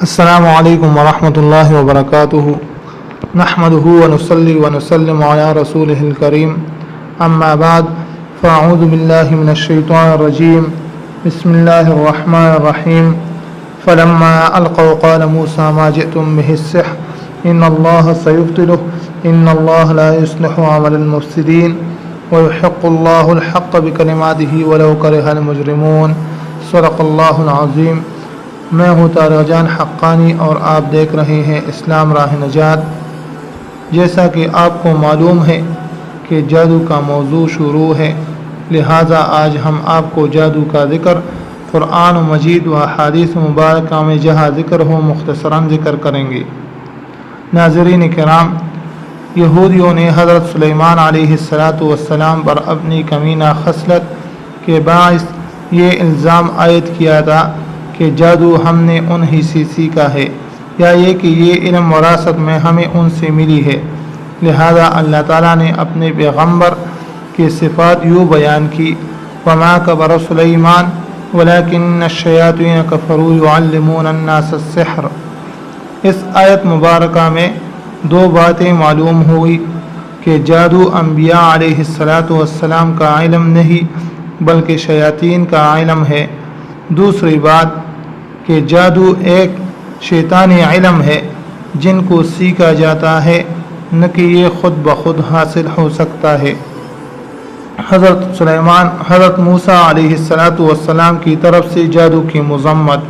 السلام علیکم ورحمۃ اللہ وبرکاتہ نحمدہ ونصلی ونسلم علی رسولہ الکریم اما بعد فاعوذ باللہ من الشیطان الرجیم بسم اللہ الرحمن الرحیم فلما القوا قال موسیٰ ما جئتم به السحر ان اللہ سیبطلہ ان اللہ لا یصلح عمل المفسدین ویحق اللہ الحق بکلماتہ ولو کرہ المجرمون صدق اللہ العظیم۔ میں ہوں طارق جان حقانی اور آپ دیکھ رہے ہیں اسلام راہ نجات۔ جیسا کہ آپ کو معلوم ہے کہ جادو کا موضوع شروع ہے، لہٰذا آج ہم آپ کو جادو کا ذکر قرآن مجید و احادیث مبارکہ میں جہاں ذکر ہو مختصراً ذکر کریں گے۔ ناظرین کرام، یہودیوں نے حضرت سلیمان علیہ السلام پر اپنی کمینہ خصلت کے باعث یہ الزام عائد کیا تھا کہ جادو ہم نے انہی سے سیکھا ہے، یا یہ کہ یہ علم وراثت میں ہمیں ان سے ملی ہے۔ لہذا اللہ تعالیٰ نے اپنے پیغمبر کی صفات یوں بیان کی، وما کفر سلیمان ولکن الشیاطین کفروا یعلمون الناس السحر۔ اس آیت مبارکہ میں دو باتیں معلوم ہوئی کہ جادو انبیاء علیہ السلام کا علم نہیں بلکہ شیاطین کا علم ہے۔ دوسری بات کہ جادو ایک شیطانی علم ہے جن کو سیکھا جاتا ہے، نہ کہ یہ خود بخود حاصل ہو سکتا ہے۔ حضرت موسیٰ علیہ السلام کی طرف سے جادو کی مذمت۔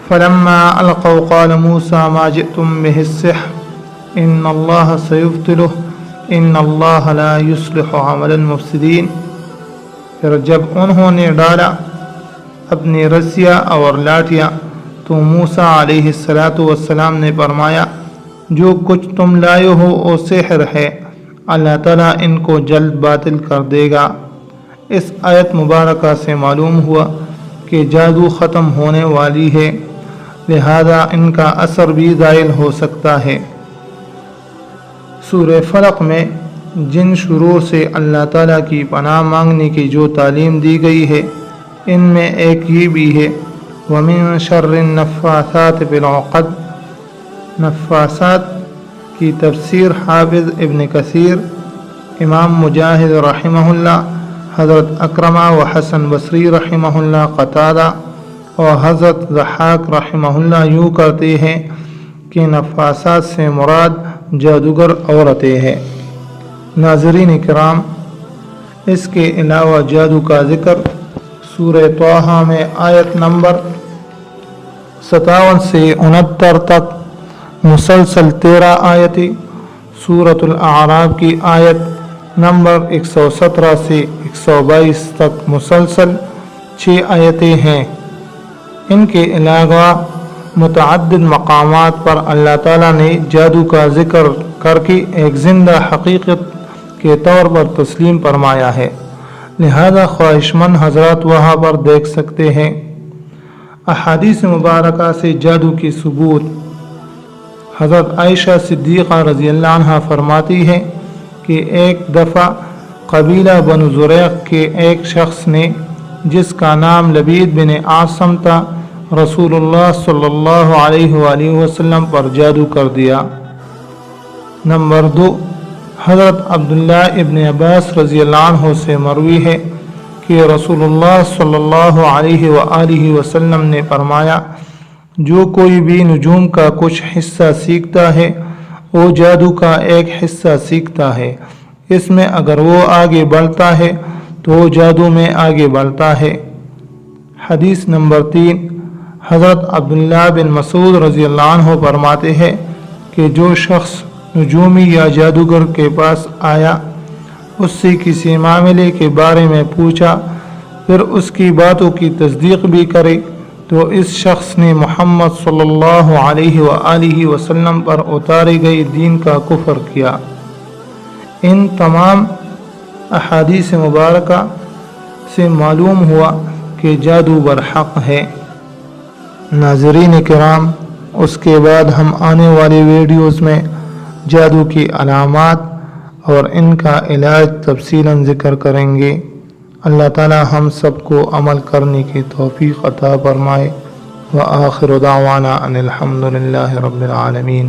فلما القوا قال موسیٰ ما جئتم به السحر ان اللہ سیبطلہ ان اللہ لا یصلح عمل المفسدین۔ پھر جب انہوں نے ڈالا اپنی رسیاں اور لاٹیاں تو موسیٰ علیہ السلام نے فرمایا، جو کچھ تم لائے ہو وہ سحر ہے، اللہ تعالیٰ ان کو جلد باطل کر دے گا۔ اس آیت مبارکہ سے معلوم ہوا کہ جادو ختم ہونے والی ہے، لہذا ان کا اثر بھی زائل ہو سکتا ہے۔ سورہ فلق میں جن شرور سے اللہ تعالیٰ کی پناہ مانگنے کی جو تعلیم دی گئی ہے، ان میں ایک یہ بھی ہے، وَمِن شَرِّ النَّفَّاثَاتِ فِي الْعُقَدِ۔ نفاسات کی تفسیر حافظ ابن کثیر، امام مجاہد رحمہ اللہ، حضرت اکرمہ و حسن بصری رحمہ اللہ، قتادہ اور حضرت ضحاک رحمہ اللہ یوں کرتے ہیں کہ نفاسات سے مراد جادوگر عورتیں ہیں۔ ناظرین کرام، اس کے علاوہ جادو کا ذکر سورہ طٰہٰ میں آیت نمبر 57 سے 69 تک مسلسل 13 آیتیں، سورۃ الاعراف کی آیت نمبر 117 سے 122 تک مسلسل 6 آیتیں ہیں۔ ان کے علاوہ متعدد مقامات پر اللہ تعالیٰ نے جادو کا ذکر کر کے ایک زندہ حقیقت کے طور پر تسلیم فرمایا ہے، لہذا خواہش مند حضرات وہاں پر دیکھ سکتے ہیں۔ احادیث مبارکہ سے جادو کی ثبوت۔ حضرت عائشہ صدیقہ رضی اللہ عنہ فرماتی ہے کہ ایک دفعہ قبیلہ بنو زریق کے ایک شخص نے، جس کا نام لبید بن عاصم تھا، رسول اللہ صلی اللہ علیہ وآلہ وسلم پر جادو کر دیا۔ نمبر 2، حضرت عبداللہ ابن عباس رضی اللہ عنہ سے مروی ہے کہ رسول اللہ صلی اللہ علیہ وآلہ وسلم نے فرمایا، جو کوئی بھی نجوم کا کچھ حصہ سیکھتا ہے وہ جادو کا ایک حصہ سیکھتا ہے، اس میں اگر وہ آگے بڑھتا ہے تو وہ جادو میں آگے بڑھتا ہے۔ حدیث نمبر 3، حضرت عبداللہ بن مسعود رضی اللہ عنہ فرماتے ہیں کہ جو شخص نجومی یا جادوگر کے پاس آیا، اس سے کسی معاملے کے بارے میں پوچھا، پھر اس کی باتوں کی تصدیق بھی کرے، تو اس شخص نے محمد صلی اللہ علیہ وآلہ وسلم پر اتاری گئی دین کا کفر کیا۔ ان تمام احادیث مبارکہ سے معلوم ہوا کہ جادو برحق ہے۔ ناظرین کرام، اس کے بعد ہم آنے والی ویڈیوز میں جادو کی علامات اور ان کا علاج تفصیلاً ذکر کریں گے۔ اللہ تعالی ہم سب کو عمل کرنے کی توفیق عطا فرمائے۔ وآخر دعوانا ان الحمد للہ رب العالمین۔